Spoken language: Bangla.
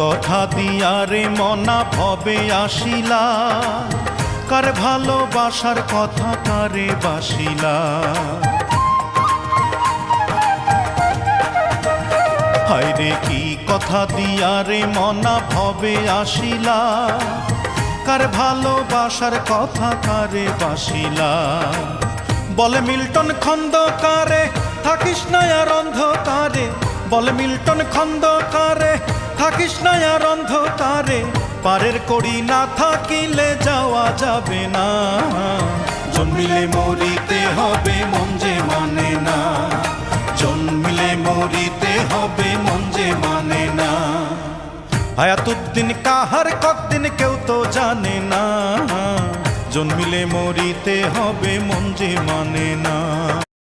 কথা দিয়া রে মনা ভবে আসিলা, কার ভালোবাসার কথা কারে বাসিলা। হায়রে কি কথা দিয়া রে মনা ভবে আসিলা, কার ভালোবাসার কথা কারে বাসিলা। বলে মিল্টন খন্দকারে থাকিস না আর অন্ধকারে, বলে মিল্টন খন্দকারে থাকিস না আর অন্ধকারে, পারের কড়ি না থাকিলে যাওয়া যাবে না। জন্মিলে মরিতে হবে মন যে মানে না, জন্মিলে মরিতে হবে মন যে মানে না। হায়াতুদ্দিন কাহার কতদিন কেউ তো জানে না, জন্মিলে মরিতে হবে মন যে মানে না।